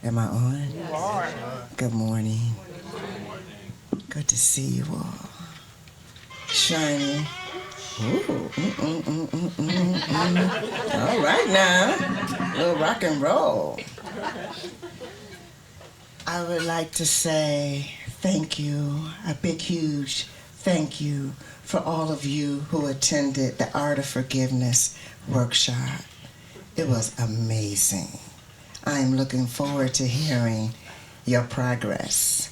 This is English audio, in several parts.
Am I on? Yes. Good morning. Good to see you all. Shiny. Ooh. All right now. A little rock and roll. I would like to say thank you, a big, huge thank you for all of you who attended the Art of Forgiveness workshop. It was amazing. I am looking forward to hearing your progress.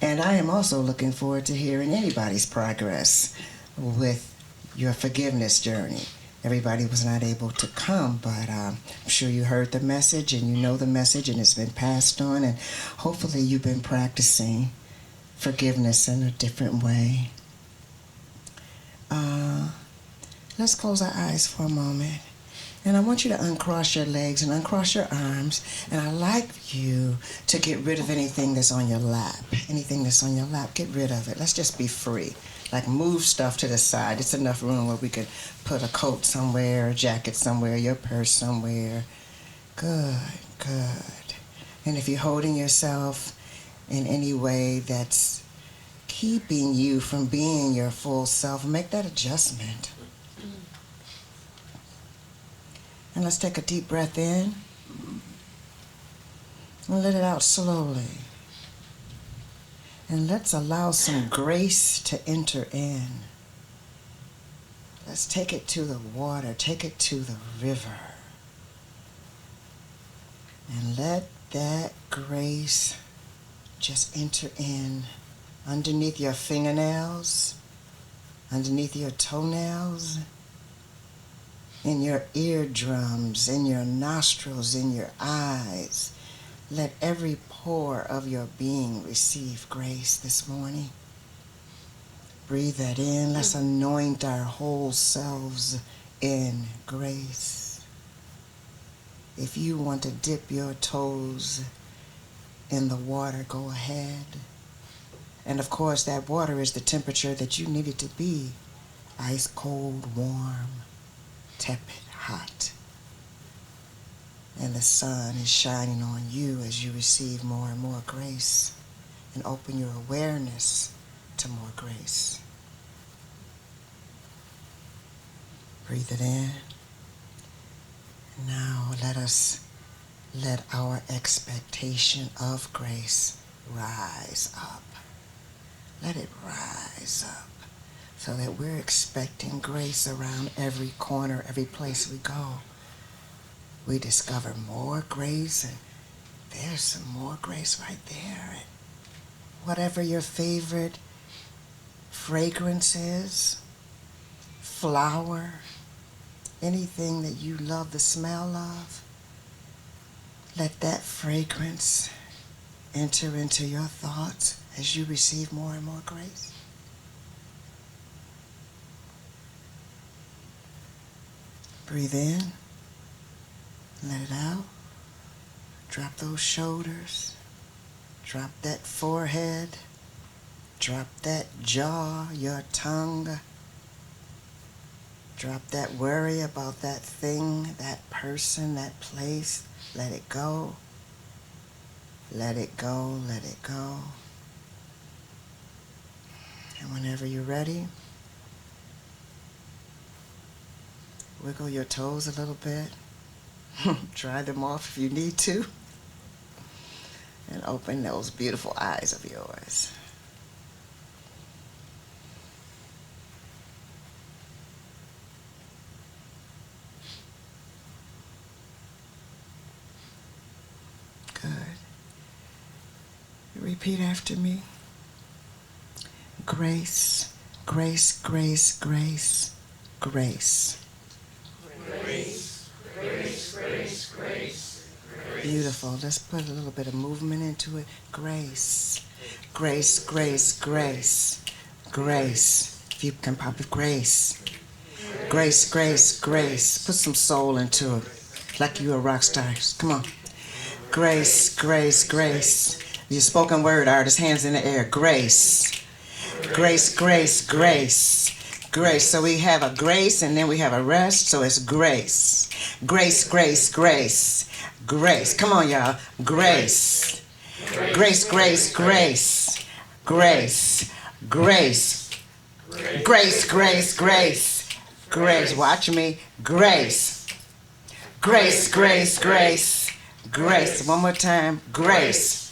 And I am also looking forward to hearing anybody's progress with your forgiveness journey. Everybody was not able to come, but I'm sure you heard the message and you know the message and it's been passed on, and hopefully you've been practicing forgiveness in a different way. Let's close our eyes for a moment. And I want you to uncross your legs and uncross your arms. And I'd like you to get rid of anything that's on your lap. Anything that's on your lap, get rid of it. Let's just be free. Like move stuff to the side. It's enough room where we could put a coat somewhere, a jacket somewhere, your purse somewhere. Good, good. And if you're holding yourself in any way that's keeping you from being your full self, make that adjustment. And let's take a deep breath in and let it out slowly. And let's allow some grace to enter in. Let's take it to the water, take it to the river. And let that grace just enter in underneath your fingernails, underneath your toenails, in your eardrums, in your nostrils, in your eyes. Let every pore of your being receive grace this morning. Breathe that in. Let's anoint our whole selves in grace. If you want to dip your toes in the water, go ahead. And of course, that water is the temperature that you need it to be. Ice cold, warm, tepid, hot. And the sun is shining on you as you receive more and more grace and open your awareness to more grace. Breathe it in. Now let our expectation of grace rise up. Let it rise up so that we're expecting grace around every corner, every place we go. We discover more grace, and there's some more grace right there. And whatever your favorite fragrance is, flower, anything that you love the smell of, let that fragrance enter into your thoughts as you receive more and more grace. Breathe in. Let it out. Drop those shoulders. Drop that forehead. Drop that jaw, your tongue. Drop that worry about that thing, that person, that place. Let it go. Let it go, let it go. And whenever you're ready, wiggle your toes a little bit. Dry them off if you need to. And open those beautiful eyes of yours. Good. Repeat after me. Grace, grace, grace, grace, grace. Grace, grace, grace, grace. Beautiful. Let's put a little bit of movement into it. Grace, grace, grace, grace, grace. If you can pop it, grace. Grace, grace, grace. Put some soul into it. Like you're a rock star. Come on. Grace, grace, grace. Your spoken word artist, hands in the air. Grace. Grace, grace, grace. Grace. So we have a grace and then we have a rest. So it's grace. Grace, grace, grace. grace. Come on, y'all. Grace. Grace, grace, grace. Grace. Grace. Grace, grace, grace. Grace. Watch me. Grace. Grace, grace, grace. Grace. One more time. Grace.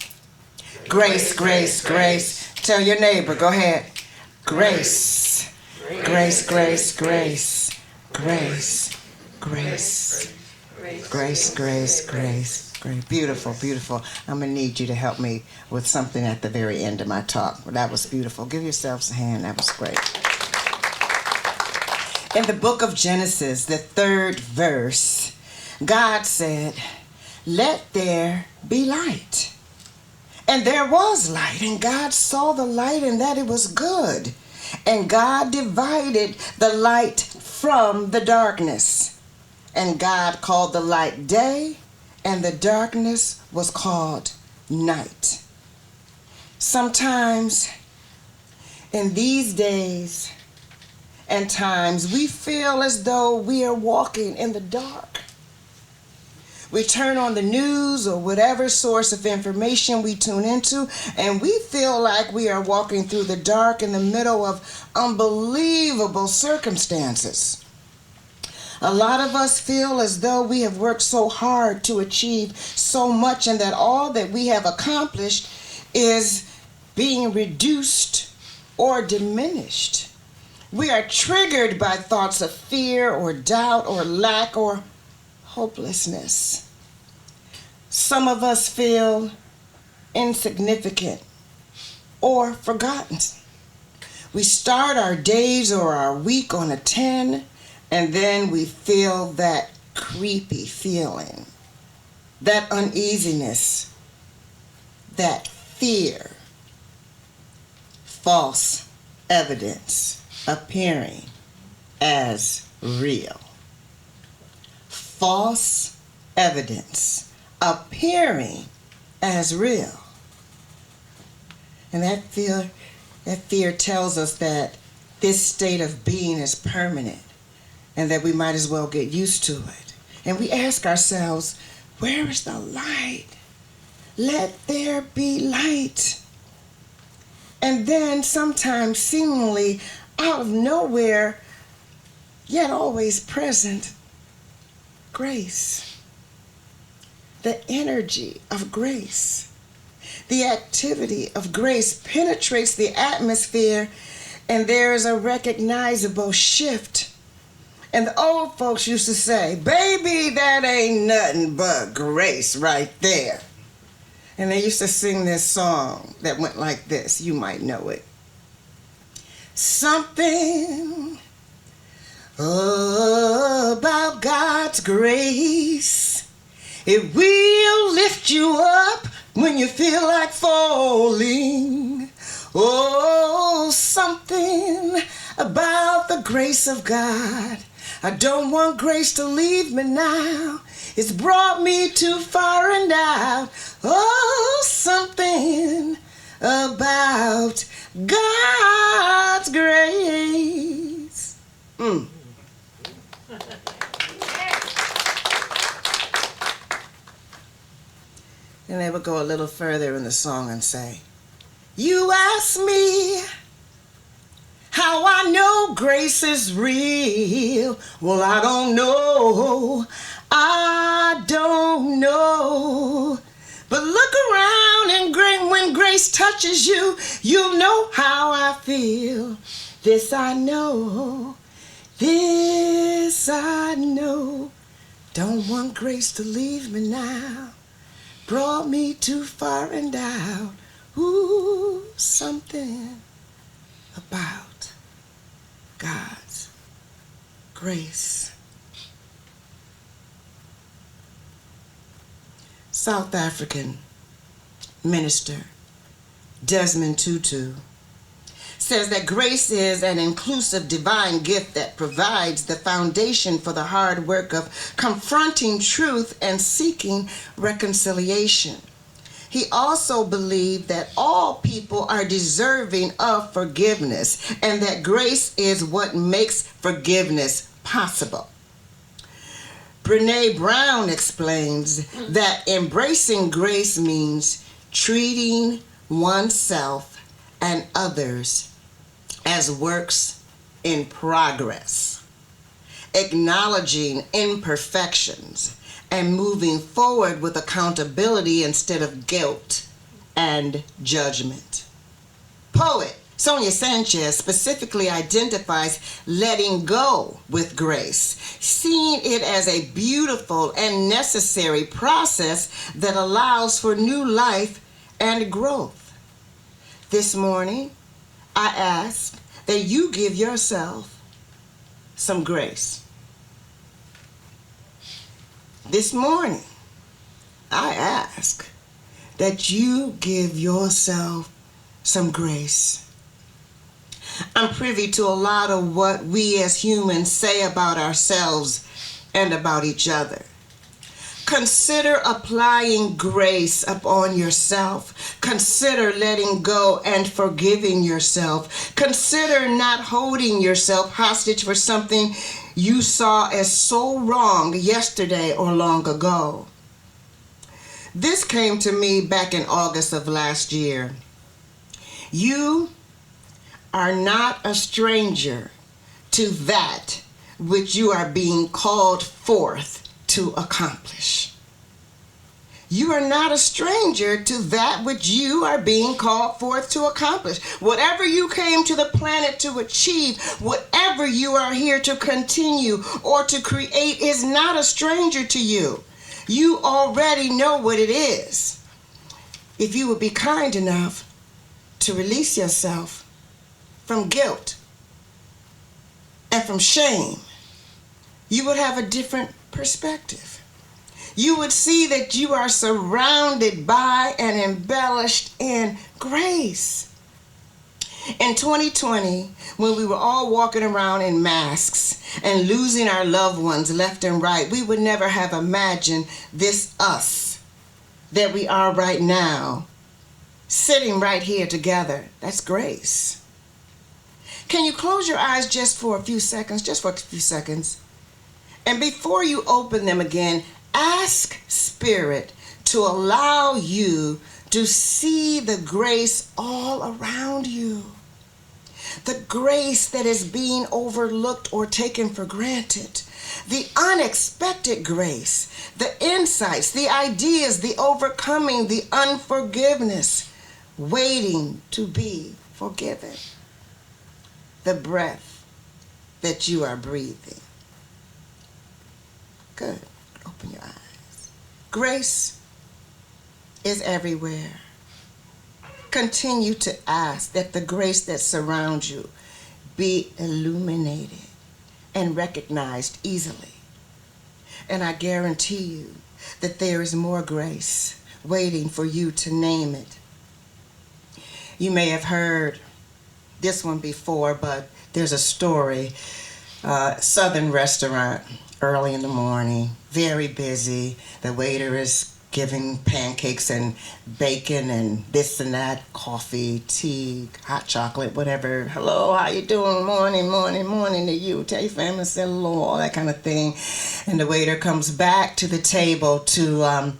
Grace, grace, grace. Tell your neighbor. Go ahead. Grace. Grace, grace, grace. Grace. Grace. Grace, grace, grace. Great. Beautiful, beautiful. I'm going to need you to help me with something at the very end of my talk. That was beautiful. Give yourselves a hand. That was great. In the book of Genesis, the 3rd verse, God said, "Let there be light." And there was light, and God saw the light and that it was good. And God divided the light from the darkness. And God called the light day, and the darkness was called night. Sometimes in these days and times, we feel as though we are walking in the dark. We turn on the news or whatever source of information we tune into, and we feel like we are walking through the dark in the middle of unbelievable circumstances. A lot of us feel as though we have worked so hard to achieve so much, and that all that we have accomplished is being reduced or diminished. We are triggered by thoughts of fear or doubt or lack or hopelessness. Some of us feel insignificant or forgotten. We start our days or our week on a 10, and then we feel that creepy feeling, that uneasiness, that fear. False evidence appearing as real. False evidence appearing as real. And that fear tells us that this state of being is permanent and that we might as well get used to it. And we ask ourselves, where is the light? Let there be light. And then sometimes seemingly out of nowhere, yet always present, grace. The energy of grace, the activity of grace penetrates the atmosphere, and there is a recognizable shift. And the old folks used to say, "Baby, that ain't nothing but grace right there." And they used to sing this song that went like this. You might know it. Something about God's grace, it will lift you up when you feel like falling. Oh, something about the grace of God. I don't want grace to leave me now. It's brought me too far and out. Oh, something about God's grace. And they would go a little further in the song and say, "You ask me how I know grace is real. Well, I don't know. I don't know. But look around, and when grace touches you, you'll know how I feel. This I know. This I know. Don't want grace to leave me now. Brought me too far and out. Ooh, something about God's grace." South African minister Desmond Tutu says that grace is an inclusive divine gift that provides the foundation for the hard work of confronting truth and seeking reconciliation. He also believed that all people are deserving of forgiveness and that grace is what makes forgiveness possible. Brene Brown explains that embracing grace means treating oneself and others as works in progress, acknowledging imperfections, and moving forward with accountability instead of guilt and judgment. Poet Sonia Sanchez specifically identifies letting go with grace, seeing it as a beautiful and necessary process that allows for new life and growth. This morning, I ask that you give yourself some grace. This morning, I ask that you give yourself some grace. I'm privy to a lot of what we as humans say about ourselves and about each other. Consider applying grace upon yourself. Consider letting go and forgiving yourself. Consider not holding yourself hostage for something you saw as so wrong yesterday or long ago. This came to me back in August of last year. You are not a stranger to that which you are being called forth to accomplish. You are not a stranger to that which you are being called forth to accomplish. Whatever you came to the planet to achieve, whatever you are here to continue or to create is not a stranger to you. You already know what it is. If you would be kind enough to release yourself from guilt and from shame, you would have a different perspective. You would see that you are surrounded by and embellished in grace. In 2020, when we were all walking around in masks and losing our loved ones left and right, we would never have imagined this us that we are right now, sitting right here together. That's grace. Can you close your eyes just for a few seconds, And before you open them again, ask Spirit to allow you to see the grace all around you. The grace that is being overlooked or taken for granted. The unexpected grace, the insights, the ideas, the overcoming, the unforgiveness, waiting to be forgiven. The breath that you are breathing. Good. Open your eyes. Grace is everywhere. Continue to ask that the grace that surrounds you be illuminated and recognized easily. And I guarantee you that there is more grace waiting for you to name it. You may have heard this one before, but there's a story. Southern restaurant, early in the morning, very busy. The waiter is giving pancakes and bacon and this and that, coffee, tea, hot chocolate, whatever. Hello, how you doing? Morning to you. Tell your family, say hello, all that kind of thing. And the waiter comes back to the table to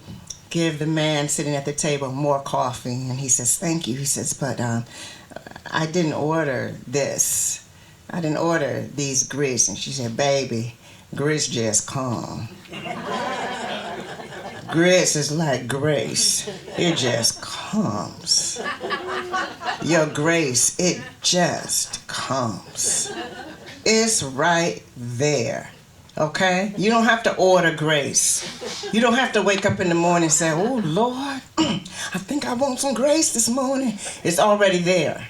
give the man sitting at the table more coffee. And he says, thank you. He says, but I didn't order this. I didn't order these grits. And she said, baby, grits just come. Grace is like grace. It just comes. Your grace, it just comes. It's right there. Okay? You don't have to order grace. You don't have to wake up in the morning and say, oh, Lord, I think I want some grace this morning. It's already there.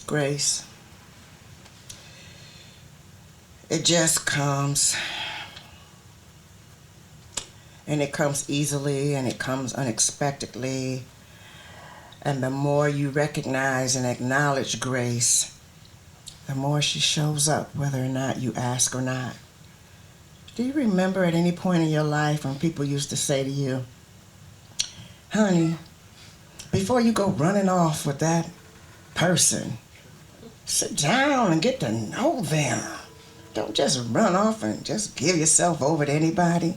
Grace. It just comes. And it comes easily and it comes unexpectedly. And the more you recognize and acknowledge grace, the more she shows up, whether or not you ask or not. Do you remember at any point in your life when people used to say to you, honey, before you go running off with that person, sit down and get to know them. Don't just run off and just give yourself over to anybody.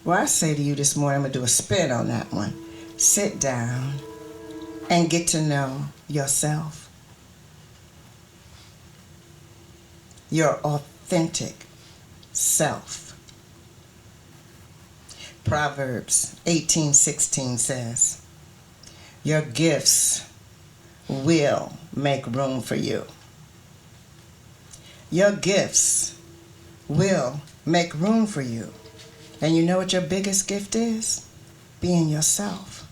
Well, I say to you this morning, I'm going to do a spin on that one. Sit down and get to know yourself. Your authentic self. Proverbs 18:16 says, your gifts will make room for you. Your gifts will make room for you. And you know what your biggest gift is? Being yourself.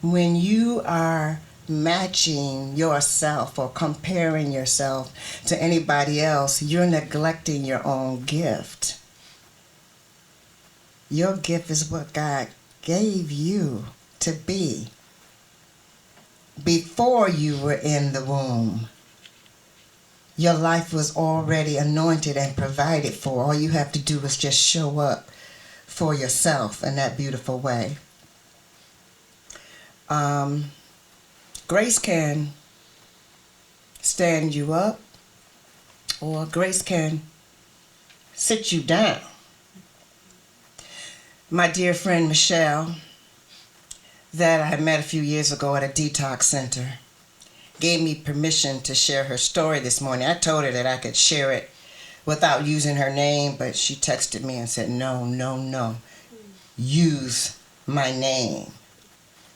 When you are matching yourself or comparing yourself to anybody else, you're neglecting your own gift. Your gift is what God gave you to be before you were in the womb. Your life was already anointed and provided for. All you have to do is just show up for yourself in that beautiful way. Grace can stand you up, or grace can sit you down. My dear friend Michelle, that I met a few years ago at a detox center, gave me permission to share her story this morning. I told her that I could share it without using her name, but she texted me and said, no, use my name.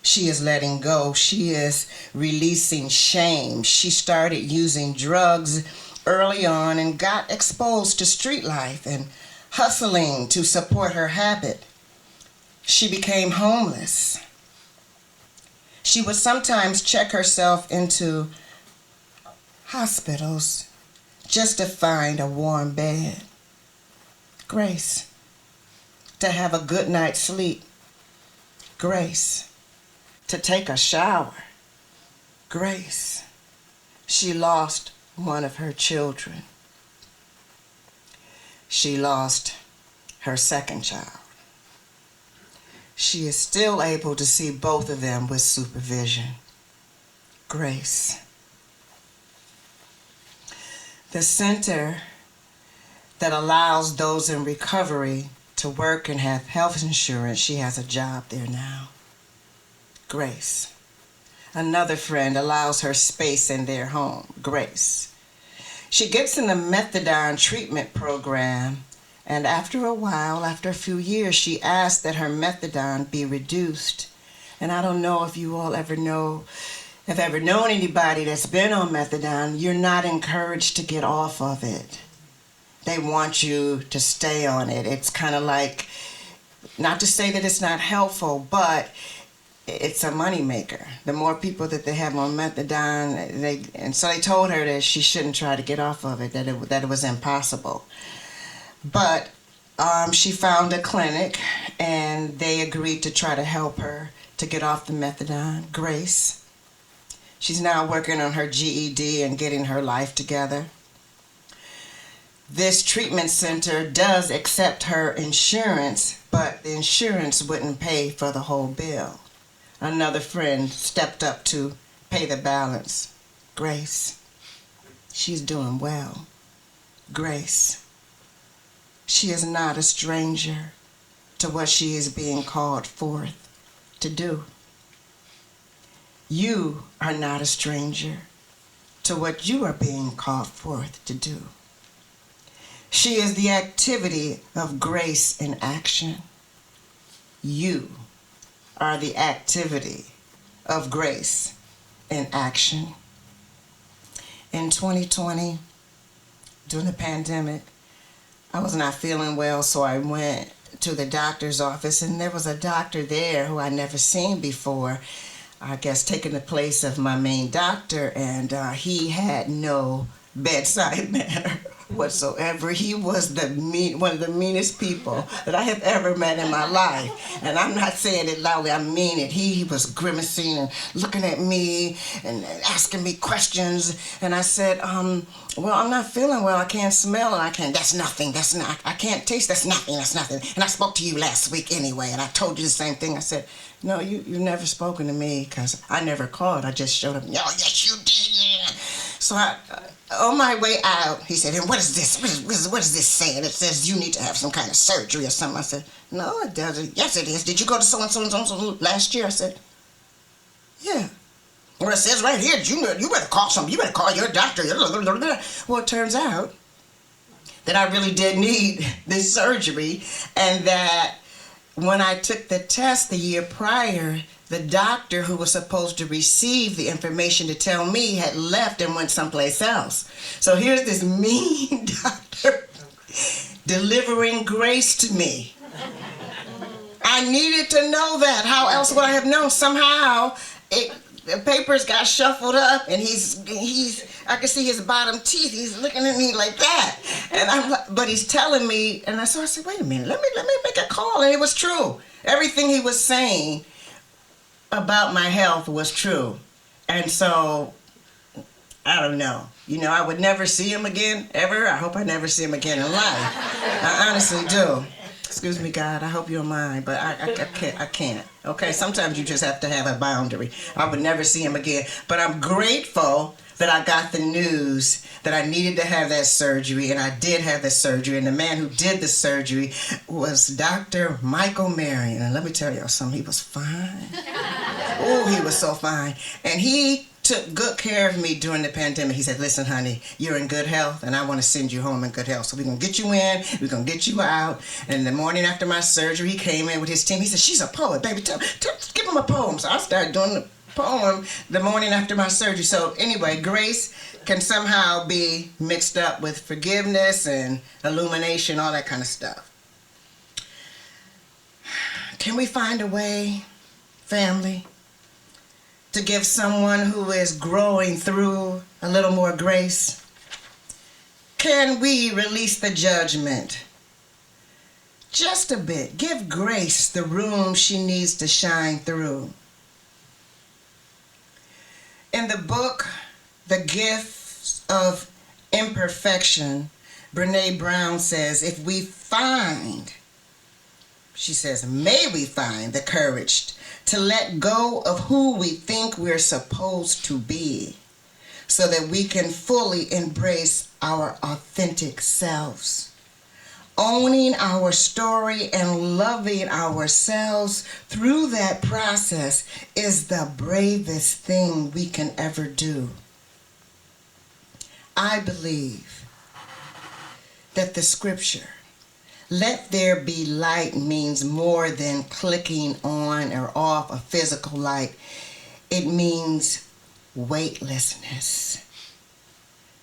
She is letting go. She is releasing shame. She started using drugs early on and got exposed to street life and hustling to support her habit. She became homeless. She would sometimes check herself into hospitals just to find a warm bed. Grace. To have a good night's sleep. Grace. To take a shower. Grace. She lost one of her children. She lost her second child. She is still able to see both of them with supervision. Grace. The center that allows those in recovery to work and have health insurance, she has a job there now. Grace. Another friend allows her space in their home. Grace. She gets in the methadone treatment program, and after a while, after a few years, she asked that her methadone be reduced. And I don't know if you all have ever known anybody that's been on methadone. You're not encouraged to get off of it. They want you to stay on it. It's kind of like, not to say that it's not helpful, but it's a moneymaker. The more people that they have on methadone, so they told her that she shouldn't try to get off of it, that it was impossible. But she found a clinic, and they agreed to try to help her to get off the methadone. Grace. She's now working on her GED and getting her life together. This treatment center does accept her insurance, but the insurance wouldn't pay for the whole bill. Another friend stepped up to pay the balance. Grace. She's doing well. Grace. She is not a stranger to what she is being called forth to do. You are not a stranger to what you are being called forth to do. She is the activity of grace in action. You are the activity of grace in action. In 2020, during the pandemic, I was not feeling well, so I went to the doctor's office, and there was a doctor there who I'd never seen before, I guess taking the place of my main doctor, and he had no bedside manner whatsoever. He was one of the meanest people that I have ever met in my life. And I'm not saying it loudly, I mean it. He was grimacing and looking at me and asking me questions. And I said, well, I'm not feeling well. I can't smell and I can't. That's nothing. That's not. I can't taste. That's nothing. That's nothing. And I spoke to you last week anyway, and I told you the same thing. I said, No, you never spoken to me because I never called. I just showed up. Oh, yes, you did. Yeah. So on my way out, he said, and what is this? What is this saying? It says you need to have some kind of surgery or something. I said, no, it doesn't. Yes, it is. Did you go to so-and-so and so-and-so last year? I said, yeah. Well, it says right here, you better call somebody. You better call your doctor. Well, it turns out that I really did need this surgery, and that when I took the test the year prior, the doctor who was supposed to receive the information to tell me had left and went someplace else. So here's this mean doctor delivering grace to me. I needed to know that. How else would I have known? Somehow, the papers got shuffled up, and I can see his bottom teeth. He's looking at me like that, and but he's telling me, and so I said, wait a minute, let me make a call, and it was true. Everything he was saying about my health was true, and so I don't know. I would never see him again, ever. I hope I never see him again in life. I honestly do. Excuse me, God, I hope you don't mind, but I can't, okay? Sometimes you just have to have a boundary. I would never see him again, but I'm grateful that I got the news that I needed to have that surgery, and I did have the surgery, and the man who did the surgery was Dr. Michael Marion, and let me tell y'all something, he was fine. Oh, he was so fine, and he took good care of me during the pandemic. He said, listen, honey, you're in good health, and I want to send you home in good health. So we're going to get you in, we're going to get you out. And the morning after my surgery, he came in with his team. He said, she's a poet, baby. Give him a poem. So I started doing the poem the morning after my surgery. So anyway, grace can somehow be mixed up with forgiveness and illumination, all that kind of stuff. Can we find a way, family, to give someone who is growing through a little more grace? Can we release the judgment? Just a bit. Give grace the room she needs to shine through. In the book, The Gifts of Imperfection, Brene Brown says, if we find, she says, may we find the courage to let go of who we think we're supposed to be so that we can fully embrace our authentic selves. Owning our story and loving ourselves through that process is the bravest thing we can ever do. I believe that the scripture, let there be light, means more than clicking on or off a physical light. It means weightlessness.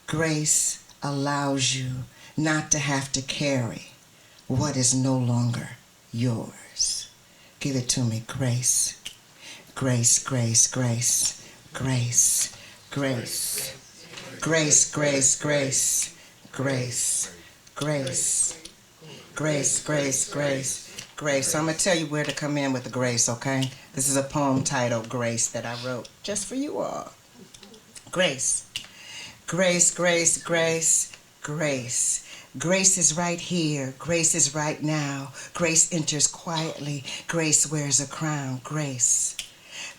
Grace allows you not to have to carry what is no longer yours. Give it to me. Grace. Grace, grace, grace. Grace, grace. Grace, grace, grace. Grace, grace. Grace, grace, grace, grace. So I'm going to tell you where to come in with the grace, okay? This is a poem titled Grace that I wrote just for you all. Grace. Grace, grace, grace, grace. Grace is right here. Grace is right now. Grace enters quietly. Grace wears a crown. Grace.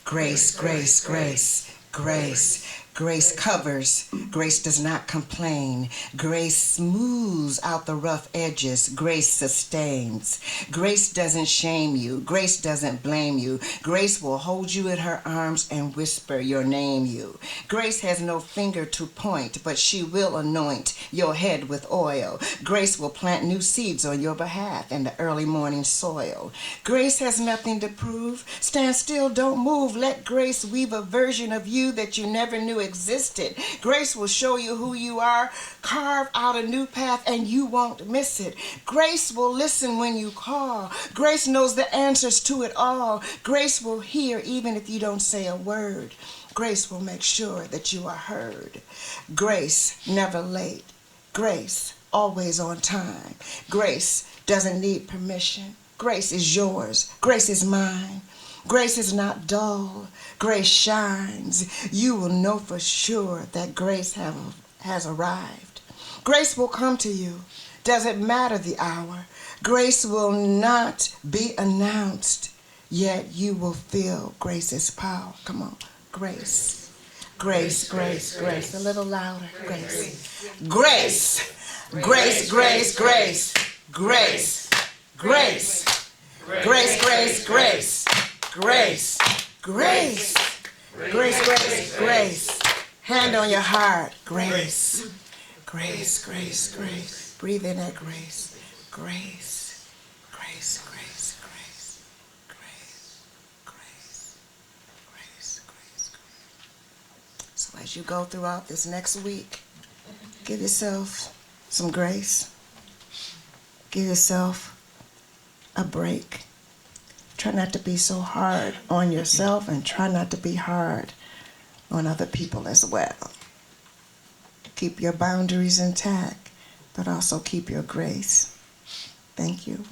Grace, grace, grace, grace. Grace covers. Grace does not complain. Grace smooths out the rough edges. Grace sustains. Grace doesn't shame you. Grace doesn't blame you. Grace will hold you in her arms and whisper your name you. Grace has no finger to point, but she will anoint your head with oil. Grace will plant new seeds on your behalf in the early morning soil. Grace has nothing to prove. Stand still, don't move. Let grace weave a version of you that you never knew existed. Grace will show you who you are, carve out a new path, and you won't miss it. Grace will listen when you call. Grace knows the answers to it all. Grace will hear even if you don't say a word. Grace will make sure that you are heard. Grace never late. Grace always on time. Grace doesn't need permission. Grace is yours. Grace is mine. Grace is not dull. Grace shines. You will know for sure that grace has arrived. Grace will come to you. Doesn't matter the hour. Grace will not be announced. yet you will feel grace's power. Come on, grace. Grace, grace, grace. A little louder, grace. Grace, grace, grace, grace. Grace, grace, grace, grace, grace. Grace, grace, grace, grace, grace. Hand on your heart, grace. Grace, grace, grace. Breathe in that grace. Grace, grace, grace, grace. Grace, grace, grace, grace, grace. So as you go throughout this next week, give yourself some grace. Give yourself a break. Try not to be so hard on yourself and try not to be hard on other people as well. Keep your boundaries intact, but also keep your grace. Thank you.